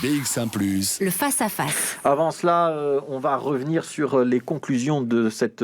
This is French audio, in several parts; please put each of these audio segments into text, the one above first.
BX1+. Le face-à-face. Avant cela, on va revenir sur les conclusions de cette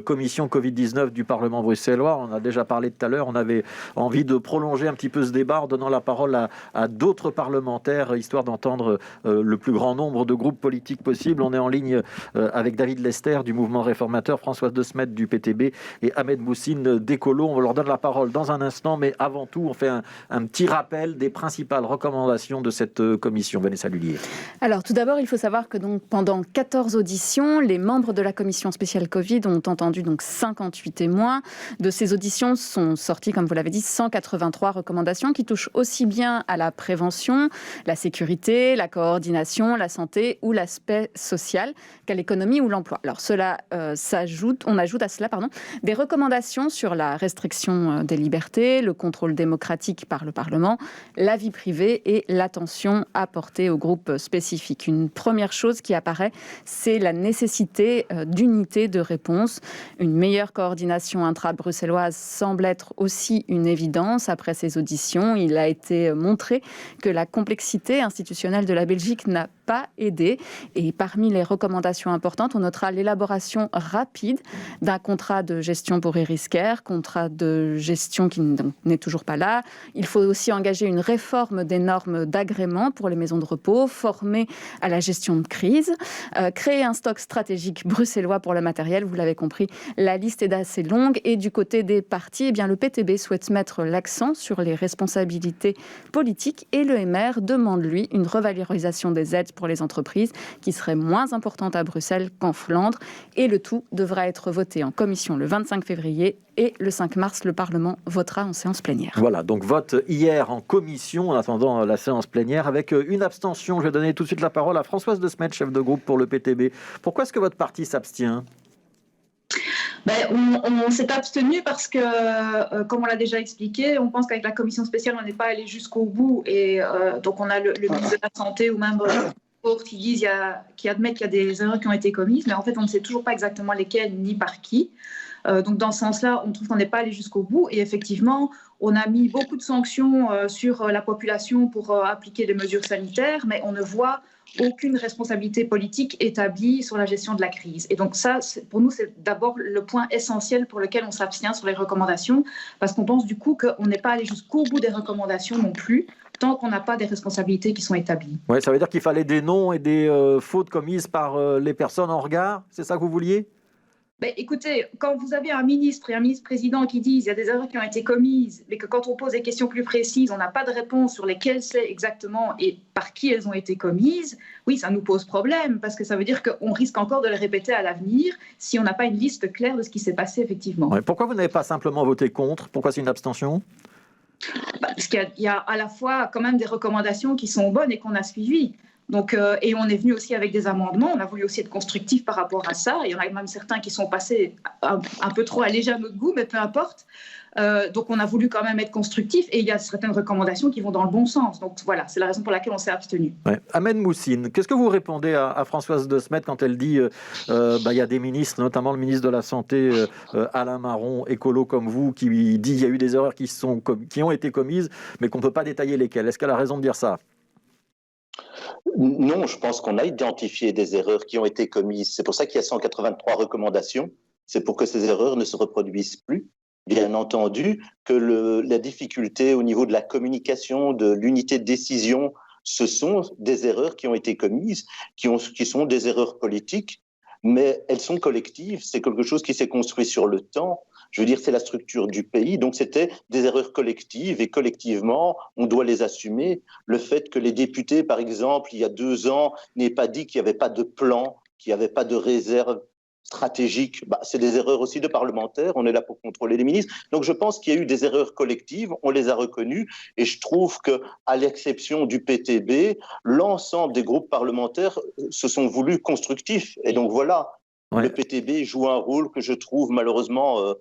commission Covid-19 du Parlement bruxellois. On a déjà parlé tout à l'heure, on avait envie de prolonger un petit peu ce débat en donnant la parole à d'autres parlementaires, histoire d'entendre le plus grand nombre de groupes politiques possible. On est en ligne avec David Lester du Mouvement Réformateur, Françoise De Smet du PTB et Ahmed Moussine d'Ecolo. On leur donne la parole dans un instant, mais avant tout, on fait un petit rappel des principales recommandations de cette commission. Vanessa Lullier. Alors, tout d'abord, il faut savoir que donc, pendant 14 auditions, les membres de la commission spéciale Covid ont entendu donc 58 témoins. De ces auditions sont sorties, comme vous l'avez dit, 183 recommandations qui touchent aussi bien à la prévention, la sécurité, la coordination, la santé ou l'aspect social qu'à l'économie ou l'emploi. Alors, on ajoute à cela des recommandations sur la restriction des libertés, le contrôle démocratique par le Parlement, la vie privée et l'attention apportée aux groupes spécifiques. Une première chose qui apparaît, c'est la nécessité d'unité de réponse. Une meilleure coordination intra-bruxelloise semble être aussi une évidence après ces auditions. Il a été montré que la complexité institutionnelle de la Belgique n'a pas aidé. Et parmi les recommandations importantes, on notera l'élaboration rapide d'un contrat de gestion pour Eriscare, contrat de gestion qui n'est toujours pas là. Il faut aussi engager une réforme des normes d'agrément pour les maisons de repos, former à la gestion de crise, créer un stock stratégique bruxellois pour le matériel. Vous l'avez compris, la liste est assez longue. Et du côté des partis, eh bien, le PTB souhaite mettre l'accent sur les responsabilités politiques et le MR demande, lui, une revalorisation des aides pour les entreprises qui serait moins importante à Bruxelles qu'en Flandre. Et le tout devra être voté en commission le 25 février et le 5 mars, le Parlement votera en séance plénière. Voilà, donc vote hier en commission en attendant la séance plénière avec une abstention. Je vais donner tout de suite la parole à Françoise De Smet, chef de groupe pour le PTB. Pourquoi est-ce que votre parti s'abstient ? On s'est abstenu parce que, comme on l'a déjà expliqué, on pense qu'avec la commission spéciale, on n'est pas allé jusqu'au bout. Et donc, on a le ministre de la Santé ou même qui admet qu'il y a des erreurs qui ont été commises, mais en fait, on ne sait toujours pas exactement lesquelles ni par qui. Donc, dans ce sens-là, on trouve qu'on n'est pas allé jusqu'au bout. Et effectivement, on a mis beaucoup de sanctions sur la population pour appliquer des mesures sanitaires, mais on ne voit aucune responsabilité politique établie sur la gestion de la crise. Et donc ça, pour nous, c'est d'abord le point essentiel pour lequel on s'abstient sur les recommandations, parce qu'on pense du coup qu'on n'est pas allé jusqu'au bout des recommandations non plus, tant qu'on n'a pas des responsabilités qui sont établies. Oui, ça veut dire qu'il fallait des noms et des fautes commises par les personnes en regard. C'est ça que vous vouliez ? Écoutez, quand vous avez un ministre et un ministre-président qui disent qu'il y a des erreurs qui ont été commises, mais que quand on pose des questions plus précises, on n'a pas de réponse sur lesquelles c'est exactement et par qui elles ont été commises, oui, ça nous pose problème, parce que ça veut dire qu'on risque encore de les répéter à l'avenir si on n'a pas une liste claire de ce qui s'est passé effectivement. Ouais, pourquoi vous n'avez pas simplement voté contre ? Pourquoi c'est une abstention ? Parce qu'il y a à la fois quand même des recommandations qui sont bonnes et qu'on a suivies. Donc, et on est venu aussi avec des amendements, on a voulu aussi être constructif par rapport à ça. Il y en a même certains qui sont passés un peu trop allégés à notre goût, mais peu importe. Donc on a voulu quand même être constructif et il y a certaines recommandations qui vont dans le bon sens. Donc voilà, c'est la raison pour laquelle on s'est abstenu. Ouais. Ahmed Moussine, qu'est-ce que vous répondez à Françoise De Smet quand elle dit il y a des ministres, notamment le ministre de la Santé, Alain Marron, écolo comme vous, qui dit qu'il y a eu des erreurs qui ont été commises, mais qu'on ne peut pas détailler lesquelles. Est-ce qu'elle a raison de dire ça ? Non, je pense qu'on a identifié des erreurs qui ont été commises. C'est pour ça qu'il y a 183 recommandations. C'est pour que ces erreurs ne se reproduisent plus. Bien entendu que la difficulté au niveau de la communication, de l'unité de décision, ce sont des erreurs qui ont été commises, qui sont des erreurs politiques, mais elles sont collectives. C'est quelque chose qui s'est construit sur le temps. Je veux dire, c'est la structure du pays. Donc, c'était des erreurs collectives et collectivement, on doit les assumer. Le fait que les députés, par exemple, il y a 2 ans, n'aient pas dit qu'il n'y avait pas de plan, qu'il n'y avait pas de réserve stratégique, c'est des erreurs aussi de parlementaires. On est là pour contrôler les ministres. Donc, je pense qu'il y a eu des erreurs collectives. On les a reconnues. Et je trouve qu'à l'exception du PTB, l'ensemble des groupes parlementaires se sont voulus constructifs. Et donc, voilà. Ouais. Le PTB joue un rôle que je trouve malheureusement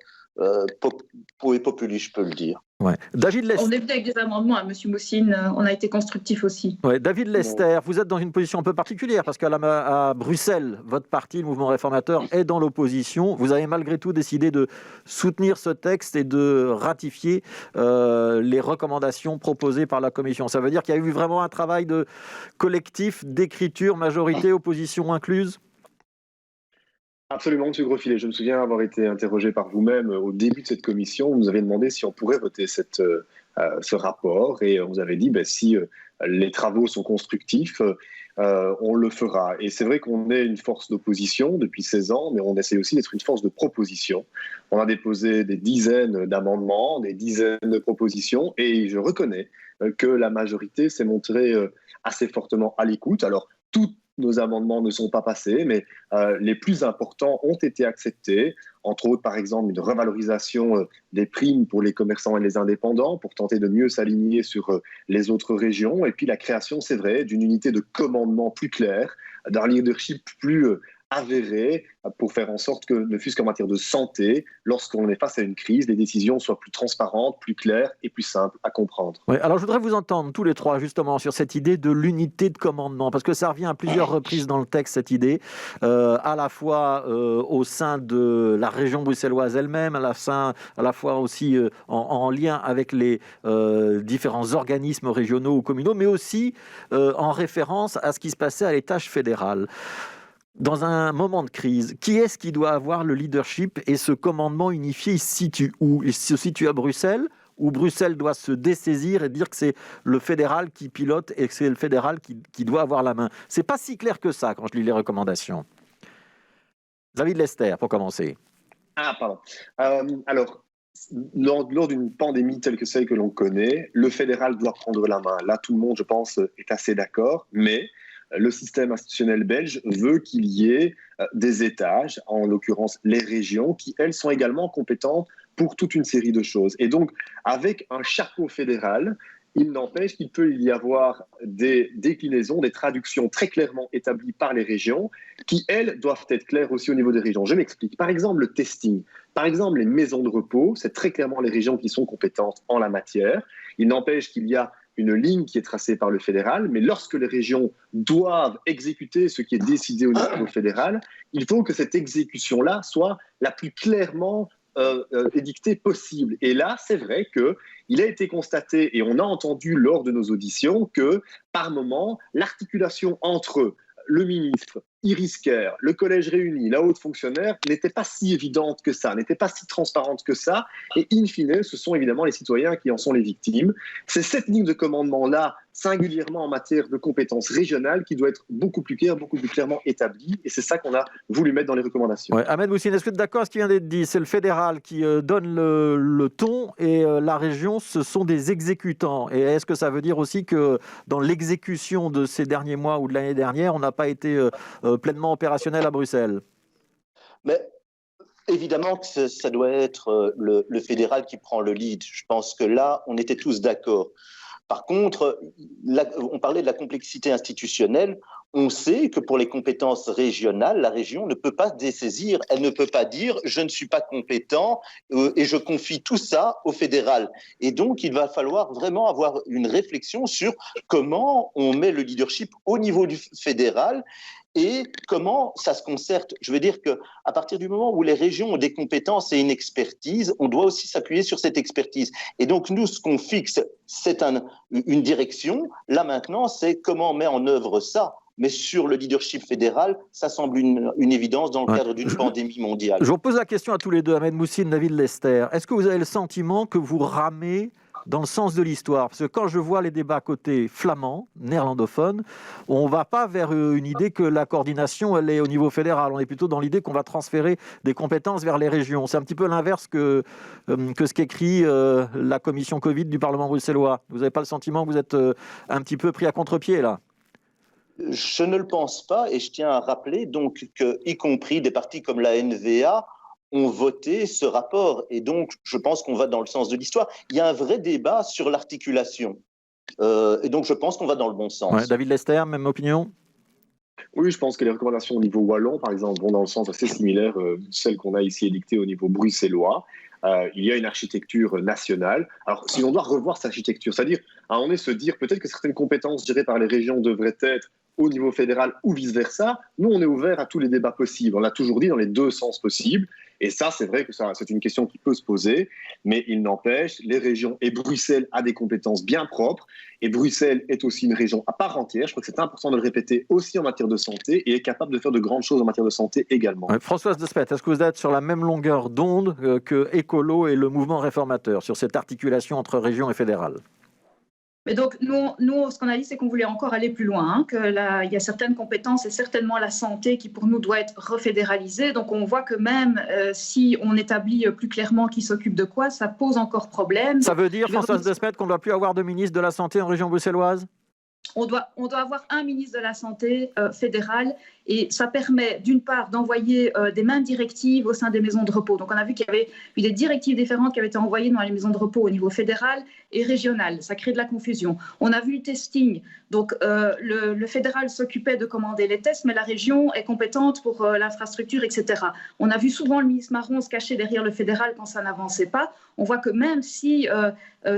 populi, je peux le dire. Ouais. David Lester. On est venu avec des amendements à M. Moussine, on a été constructif aussi. Ouais, David Lester, vous êtes dans une position un peu particulière parce qu'à Bruxelles, votre parti, le Mouvement réformateur, est dans l'opposition. Vous avez malgré tout décidé de soutenir ce texte et de ratifier les recommandations proposées par la Commission. Ça veut dire qu'il y a eu vraiment un travail de collectif, d'écriture, majorité, opposition incluse? Absolument, M. Grosfilet. Je me souviens avoir été interrogé par vous-même au début de cette commission. Vous nous avez demandé si on pourrait voter ce rapport et on vous avait dit si les travaux sont constructifs, on le fera. Et c'est vrai qu'on est une force d'opposition depuis 16 ans, mais on essaie aussi d'être une force de proposition. On a déposé des dizaines d'amendements, des dizaines de propositions et je reconnais que la majorité s'est montrée assez fortement à l'écoute. Alors, toutes nos amendements ne sont pas passés, mais les plus importants ont été acceptés. Entre autres, par exemple, une revalorisation des primes pour les commerçants et les indépendants pour tenter de mieux s'aligner sur les autres régions. Et puis la création, c'est vrai, d'une unité de commandement plus claire, d'un leadership plus avéré pour faire en sorte que, ne fût-ce qu'en matière de santé, lorsqu'on est face à une crise, les décisions soient plus transparentes, plus claires et plus simples à comprendre. Oui, alors je voudrais vous entendre tous les trois justement sur cette idée de l'unité de commandement, parce que ça revient à plusieurs reprises dans le texte, cette idée, à la fois au sein de la région bruxelloise elle-même, à la fois aussi en lien avec les différents organismes régionaux ou communaux, mais aussi en référence à ce qui se passait à l'étage fédéral. Dans un moment de crise, qui est-ce qui doit avoir le leadership et ce commandement unifié, il se situe où? Il se situe à Bruxelles, où Bruxelles doit se dessaisir et dire que c'est le fédéral qui pilote et que c'est le fédéral qui doit avoir la main. C'est pas si clair que ça quand je lis les recommandations. David Lester, pour commencer. Ah, pardon. Alors, lors d'une pandémie telle que celle que l'on connaît, le fédéral doit prendre la main. Là, tout le monde, je pense, est assez d'accord, mais le système institutionnel belge veut qu'il y ait des étages, en l'occurrence les régions, qui, elles, sont également compétentes pour toute une série de choses. Et donc, avec un chapeau fédéral, il n'empêche qu'il peut y avoir des déclinaisons, des traductions très clairement établies par les régions, qui, elles, doivent être claires aussi au niveau des régions. Je m'explique. Par exemple, le testing. Par exemple, les maisons de repos, c'est très clairement les régions qui sont compétentes en la matière. Il n'empêche qu'il y a une ligne qui est tracée par le fédéral, mais lorsque les régions doivent exécuter ce qui est décidé au niveau fédéral, il faut que cette exécution-là soit la plus clairement édictée possible. Et là, c'est vrai qu'il a été constaté, et on a entendu lors de nos auditions, que par moment, l'articulation entre le ministre, Iris Kerr, le collège réuni, la haute fonctionnaire, n'était pas si évidente que ça, n'était pas si transparente que ça. Et in fine, ce sont évidemment les citoyens qui en sont les victimes. C'est cette ligne de commandement-là, singulièrement en matière de compétences régionales, qui doit être beaucoup plus claire, beaucoup plus clairement établie. Et c'est ça qu'on a voulu mettre dans les recommandations. Ouais. Ahmed Moussine, est-ce que tu es d'accord avec ce qui vient d'être dit? C'est le fédéral qui donne le ton et la région, ce sont des exécutants. Et est-ce que ça veut dire aussi que dans l'exécution de ces derniers mois ou de l'année dernière, on n'a pas été pleinement opérationnel à Bruxelles? Mais évidemment que ça doit être le fédéral qui prend le lead. Je pense que là, on était tous d'accord. Par contre, on parlait de la complexité institutionnelle. On sait que pour les compétences régionales, la région ne peut pas se dessaisir. Elle ne peut pas dire « je ne suis pas compétent et je confie tout ça au fédéral ». Et donc, il va falloir vraiment avoir une réflexion sur comment on met le leadership au niveau du fédéral et comment ça se concerte. Je veux dire qu'à partir du moment où les régions ont des compétences et une expertise, on doit aussi s'appuyer sur cette expertise. Et donc, nous, ce qu'on fixe, c'est une direction. Là, maintenant, c'est comment on met en œuvre ça. Mais sur le leadership fédéral, ça semble une évidence dans le cadre d'une pandémie mondiale. Je vous pose la question à tous les deux, Ahmed Moussine, David Lester. Est-ce que vous avez le sentiment que vous ramez dans le sens de l'histoire? Parce que quand je vois les débats côté flamand, néerlandophone, on ne va pas vers une idée que la coordination elle est au niveau fédéral. On est plutôt dans l'idée qu'on va transférer des compétences vers les régions. C'est un petit peu l'inverse que ce qu'écrit la commission Covid du Parlement bruxellois. Vous n'avez pas le sentiment que vous êtes un petit peu pris à contre-pied là? Je ne le pense pas, et je tiens à rappeler donc que, y compris des partis comme la NVA, ont voté ce rapport. Et donc, je pense qu'on va dans le sens de l'histoire. Il y a un vrai débat sur l'articulation. Et donc, je pense qu'on va dans le bon sens. Ouais, David Lester, même opinion? Oui, je pense que les recommandations au niveau wallon, par exemple, vont dans le sens assez similaire de celles qu'on a ici édictées au niveau bruxellois. il y a une architecture nationale. Alors, si on doit revoir cette architecture, c'est-à-dire, à un moment donné, se dire peut-être que certaines compétences gérées par les régions devraient être au niveau fédéral ou vice-versa, nous, on est ouvert à tous les débats possibles. On l'a toujours dit, dans les deux sens possibles. Et ça, c'est vrai que c'est une question qui peut se poser, mais il n'empêche, les régions, et Bruxelles a des compétences bien propres, et Bruxelles est aussi une région à part entière. Je crois que c'est important de le répéter aussi en matière de santé, et est capable de faire de grandes choses en matière de santé également. Françoise Despette, est-ce que vous êtes sur la même longueur d'onde que Écolo et le mouvement réformateur, sur cette articulation entre région et fédérale ? Mais donc, nous, ce qu'on a dit, c'est qu'on voulait encore aller plus loin, qu'il y a certaines compétences et certainement la santé qui, pour nous, doit être refédéralisée. Donc, on voit que même si on établit plus clairement qui s'occupe de quoi, ça pose encore problème. Ça veut dire, Françoise Despette, qu'on ne doit plus avoir de ministre de la Santé en région bruxelloise ? On doit avoir un ministre de la Santé fédéral, et ça permet d'une part d'envoyer des mêmes directives au sein des maisons de repos. Donc on a vu qu'il y avait eu des directives différentes qui avaient été envoyées dans les maisons de repos au niveau fédéral et régional. Ça crée de la confusion. On a vu le testing. Donc le fédéral s'occupait de commander les tests, mais la région est compétente pour l'infrastructure, etc. On a vu souvent le ministre Marron se cacher derrière le fédéral quand ça n'avançait pas. On voit que même si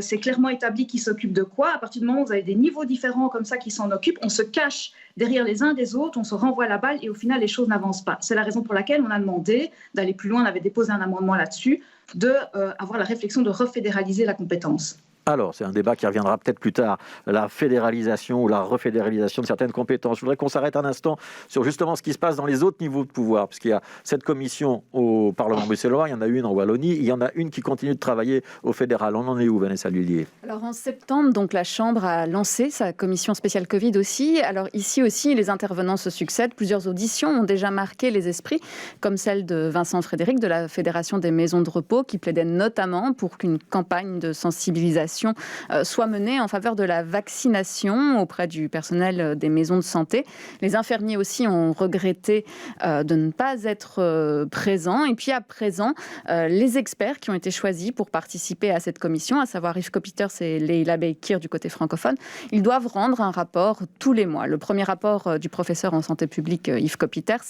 c'est clairement établi qui s'occupe de quoi, à partir du moment où vous avez des niveaux différents comme ça qui s'en occupent, on se cache derrière les uns des autres, on se renvoie la balle et au final les choses n'avancent pas. C'est la raison pour laquelle on a demandé d'aller plus loin, on avait déposé un amendement là-dessus, d'avoir la réflexion de refédéraliser la compétence. Alors, c'est un débat qui reviendra peut-être plus tard, la fédéralisation ou la refédéralisation de certaines compétences. Je voudrais qu'on s'arrête un instant sur justement ce qui se passe dans les autres niveaux de pouvoir, puisqu'il y a cette commission au Parlement bruxellois, il y en a une en Wallonie, il y en a une qui continue de travailler au fédéral. On en est où, Vanessa Lullier ? Alors en septembre, donc, la Chambre a lancé sa commission spéciale Covid aussi. Alors ici aussi, les intervenants se succèdent. Plusieurs auditions ont déjà marqué les esprits, comme celle de Vincent Frédéric de la Fédération des maisons de repos, qui plaidait notamment pour qu'une campagne de sensibilisation soit menée en faveur de la vaccination auprès du personnel des maisons de santé. Les infirmiers aussi ont regretté de ne pas être présents. Et puis à présent, les experts qui ont été choisis pour participer à cette commission, à savoir Yves Copiters et Leila Bekir du côté francophone, ils doivent rendre un rapport tous les mois. Le premier rapport du professeur en santé publique Yves Copiters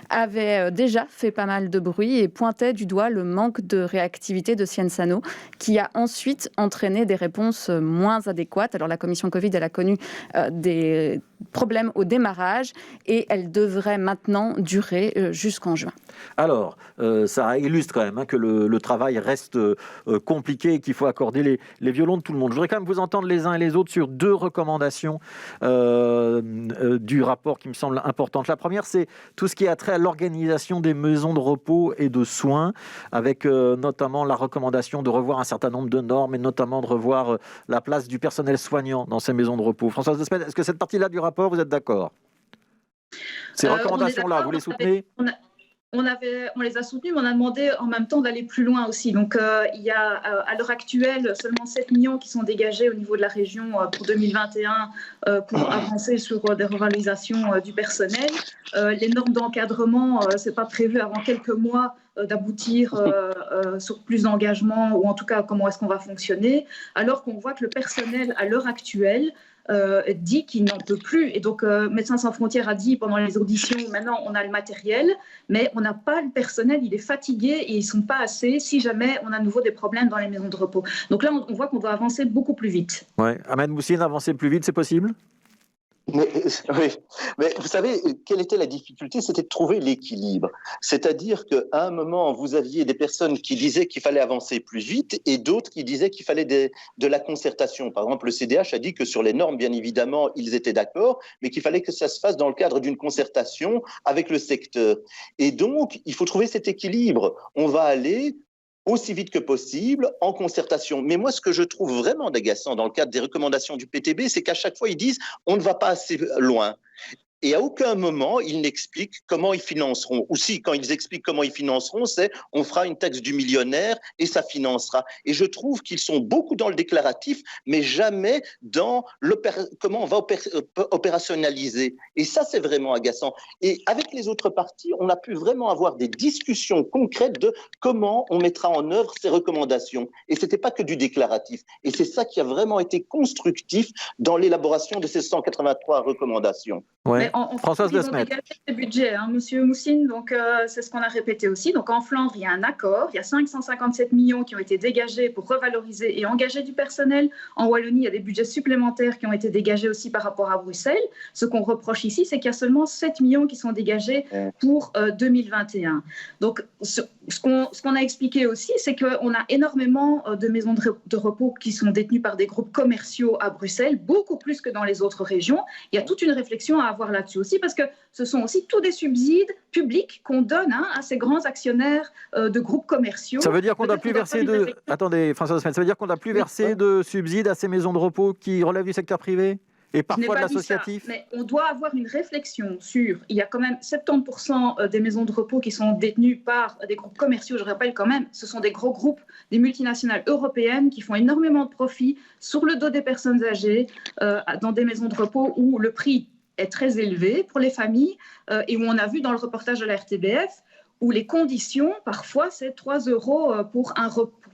avait déjà fait pas mal de bruit et pointait du doigt le manque de réactivité de Cienzano, qui a ensuite entraîné des réponses moins adéquates. Alors la commission Covid, elle a connu des problèmes au démarrage et elle devrait maintenant durer jusqu'en juin. Alors, ça illustre quand même que le travail reste compliqué et qu'il faut accorder les violons de tout le monde. Je voudrais quand même vous entendre les uns et les autres sur deux recommandations du rapport qui me semblent importantes. La première, c'est tout ce qui a trait à l'organisation des maisons de repos et de soins, avec notamment la recommandation de revoir un certain nombre de normes et notamment de revoir la place du personnel soignant dans ces maisons de repos. Françoise Despette, est-ce que cette partie-là du rapport, vous êtes d'accord ? Ces recommandations-là, vous les soutenez ? On les a soutenues, mais on a demandé en même temps d'aller plus loin aussi. Donc, il y a à l'heure actuelle seulement 7 millions qui sont dégagés au niveau de la région pour 2021 pour avancer sur des revalorisations du personnel. Les normes d'encadrement, ce n'est pas prévu avant quelques mois d'aboutir sur plus d'engagement, ou en tout cas comment est-ce qu'on va fonctionner, alors qu'on voit que le personnel à l'heure actuelle dit qu'il n'en peut plus. Et donc, Médecins sans frontières a dit pendant les auditions, maintenant on a le matériel, mais on n'a pas le personnel, il est fatigué et ils ne sont pas assez si jamais on a à nouveau des problèmes dans les maisons de repos. Donc là, on voit qu'on doit avancer beaucoup plus vite. Ouais. Ahmed Moussine, avancer plus vite, c'est possible ? Oui, mais vous savez, quelle était la difficulté? C'était de trouver l'équilibre. C'est-à-dire qu'à un moment, vous aviez des personnes qui disaient qu'il fallait avancer plus vite et d'autres qui disaient qu'il fallait de la concertation. Par exemple, le CDH a dit que sur les normes, bien évidemment, ils étaient d'accord, mais qu'il fallait que ça se fasse dans le cadre d'une concertation avec le secteur. Et donc, il faut trouver cet équilibre. On va aller aussi vite que possible, en concertation. Mais moi, ce que je trouve vraiment agaçant dans le cadre des recommandations du PTB, c'est qu'à chaque fois, ils disent « on ne va pas assez loin ». Et à aucun moment, ils n'expliquent comment ils financeront. Ou si, quand ils expliquent comment ils financeront, c'est « on fera une taxe du millionnaire et ça financera ». Et je trouve qu'ils sont beaucoup dans le déclaratif, mais jamais dans comment on va opérationnaliser. Et ça, c'est vraiment agaçant. Et avec les autres partis, on a pu vraiment avoir des discussions concrètes de comment on mettra en œuvre ces recommandations. Et ce n'était pas que du déclaratif. Et c'est ça qui a vraiment été constructif dans l'élaboration de ces 183 recommandations. Ouais. en Françoise Flandre, ils ont Desmet. dégagé le budget, Monsieur Moussine, donc c'est ce qu'on a répété aussi. Donc en Flandre, il y a un accord, il y a 557 millions qui ont été dégagés pour revaloriser et engager du personnel. En Wallonie, il y a des budgets supplémentaires qui ont été dégagés aussi par rapport à Bruxelles. Ce qu'on reproche ici, c'est qu'il y a seulement 7 millions qui sont dégagés pour 2021. Donc ce qu'on a expliqué aussi, c'est qu'on a énormément de maisons de repos qui sont détenues par des groupes commerciaux à Bruxelles, beaucoup plus que dans les autres régions. Il y a toute une réflexion à avoir là-dessus aussi, parce que ce sont aussi tous des subsides publics qu'on donne à ces grands actionnaires de groupes commerciaux. Ça veut dire qu'on ne doit plus verser de... Attendez, François Desmet, ça veut dire qu'on ne doit plus verser de subsides à ces maisons de repos qui relèvent du secteur privé et parfois de l'associatif? Mais on doit avoir une réflexion sur... Il y a quand même 70% des maisons de repos qui sont détenues par des groupes commerciaux. Je rappelle quand même, ce sont des gros groupes, des multinationales européennes qui font énormément de profits sur le dos des personnes âgées dans des maisons de repos où le prix est très élevé pour les familles et où on a vu dans le reportage de la RTBF où les conditions, parfois, c'est 3 € pour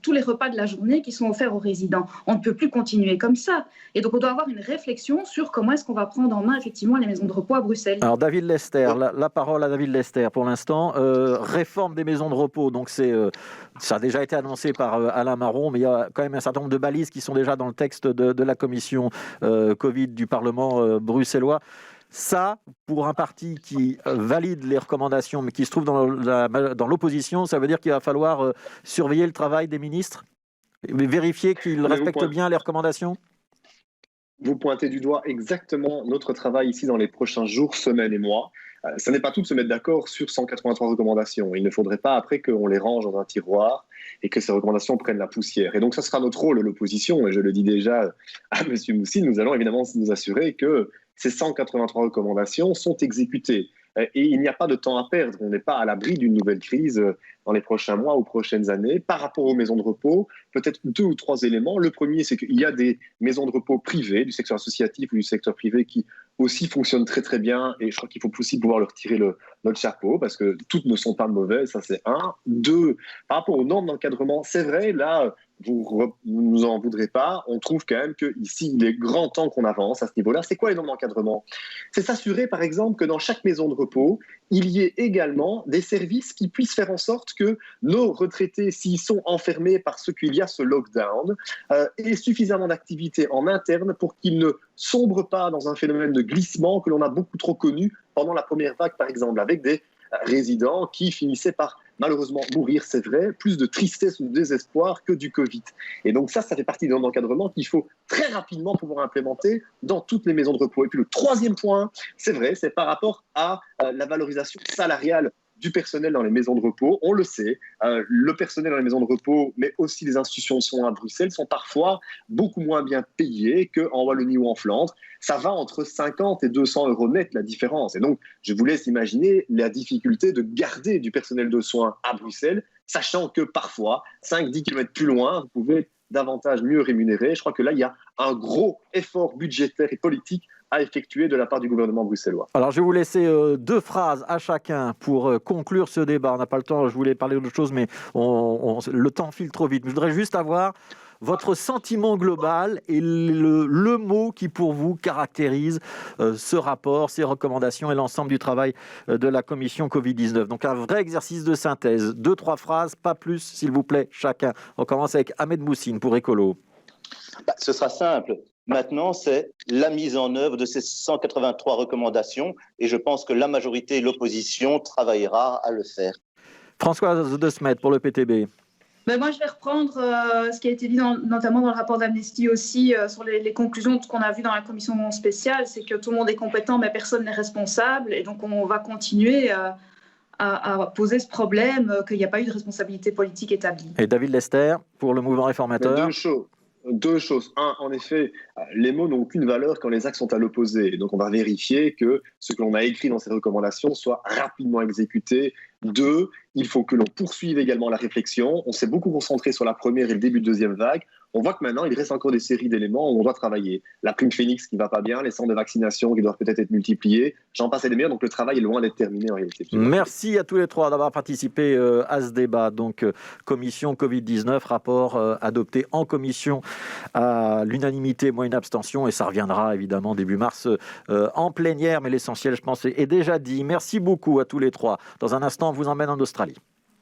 tous les repas de la journée qui sont offerts aux résidents. On ne peut plus continuer comme ça. Et donc, on doit avoir une réflexion sur comment est-ce qu'on va prendre en main, effectivement, les maisons de repos à Bruxelles. Alors, David Lester, la parole à David Lester pour l'instant. Réforme des maisons de repos. Donc, ça a déjà été annoncé par Alain Marron, mais il y a quand même un certain nombre de balises qui sont déjà dans le texte de la commission Covid du Parlement bruxellois. Ça, pour un parti qui valide les recommandations, mais qui se trouve dans l'opposition, ça veut dire qu'il va falloir surveiller le travail des ministres, vérifier qu'ils respectent bien les recommandations? Vous pointez du doigt exactement notre travail ici dans les prochains jours, semaines et mois. Ce n'est pas tout de se mettre d'accord sur 183 recommandations. Il ne faudrait pas après qu'on les range dans un tiroir et que ces recommandations prennent la poussière. Et donc, ça sera notre rôle, l'opposition, et je le dis déjà à M. Moussine, nous allons évidemment nous assurer que ces 183 recommandations sont exécutées. Et il n'y a pas de temps à perdre. On n'est pas à l'abri d'une nouvelle crise dans les prochains mois ou prochaines années. Par rapport aux maisons de repos, peut-être 2 ou 3 éléments. Le premier, c'est qu'il y a des maisons de repos privées, du secteur associatif ou du secteur privé, qui aussi fonctionnent très très bien. Et je crois qu'il faut aussi pouvoir leur tirer notre chapeau, parce que toutes ne sont pas mauvaises, ça c'est un. 2, par rapport aux normes d'encadrement, c'est vrai, là, vous ne nous en voudrez pas, on trouve quand même qu'ici, il est grand temps qu'on avance à ce niveau-là. C'est quoi les normes d'encadrement? C'est s'assurer, par exemple, que dans chaque maison de repos, il y ait également des services qui puissent faire en sorte que nos retraités, s'ils sont enfermés parce qu'il y a ce lockdown, aient suffisamment d'activité en interne pour qu'ils ne sombrent pas dans un phénomène de glissement que l'on a beaucoup trop connu pendant la première vague, par exemple, avec des résidents qui finissaient par malheureusement mourir, c'est vrai, plus de tristesse ou de désespoir que du Covid. Et donc ça fait partie d'un encadrement qu'il faut très rapidement pouvoir implémenter dans toutes les maisons de repos. Et puis le troisième point, c'est vrai, c'est par rapport à la valorisation salariale du personnel dans les maisons de repos. On le sait, le personnel dans les maisons de repos, mais aussi les institutions de soins à Bruxelles, sont parfois beaucoup moins bien payés qu'en Wallonie ou en Flandre. Ça va entre 50 et 200 € net, la différence. Et donc, je vous laisse imaginer la difficulté de garder du personnel de soins à Bruxelles, sachant que parfois, 5-10 km plus loin, vous pouvez être davantage mieux rémunéré. Je crois que là, il y a un gros effort budgétaire et politique à effectuer de la part du gouvernement bruxellois. Alors, je vais vous laisser 2 phrases à chacun pour conclure ce débat. On n'a pas le temps, je voulais parler d'autre chose, mais le temps file trop vite. Je voudrais juste avoir votre sentiment global et le mot qui, pour vous, caractérise ce rapport, ces recommandations et l'ensemble du travail de la commission Covid-19. Donc, un vrai exercice de synthèse. 2-3 phrases, pas plus, s'il vous plaît, chacun. On commence avec Ahmed Moussine pour Écolo. Ce sera simple. Maintenant, c'est la mise en œuvre de ces 183 recommandations et je pense que la majorité et l'opposition travaillera à le faire. Françoise Desmet pour le PTB. Moi, je vais reprendre ce qui a été dit notamment dans le rapport d'Amnesty aussi sur les conclusions de ce qu'on a vu dans la commission spéciale, c'est que tout le monde est compétent mais personne n'est responsable et donc on va continuer à poser ce problème qu'il n'y a pas eu de responsabilité politique établie. Et David Lester pour le mouvement réformateur. Deux choses. Un, en effet, les mots n'ont aucune valeur quand les actes sont à l'opposé. Donc, on va vérifier que ce que l'on a écrit dans ces recommandations soit rapidement exécuté. 2, il faut que l'on poursuive également la réflexion. On s'est beaucoup concentré sur la première et le début de deuxième vague. On voit que maintenant, il reste encore des séries d'éléments où on doit travailler. La prime Phoenix qui ne va pas bien, les centres de vaccination qui doivent peut-être être multipliés. J'en passe et des meilleurs, donc le travail est loin d'être terminé en réalité. Merci à tous les trois d'avoir participé à ce débat. Donc, commission Covid-19, rapport adopté en commission à l'unanimité, moi une abstention et ça reviendra évidemment début mars en plénière. Mais l'essentiel, je pense, est déjà dit. Merci beaucoup à tous les trois. Dans un instant, on vous emmène en Australie.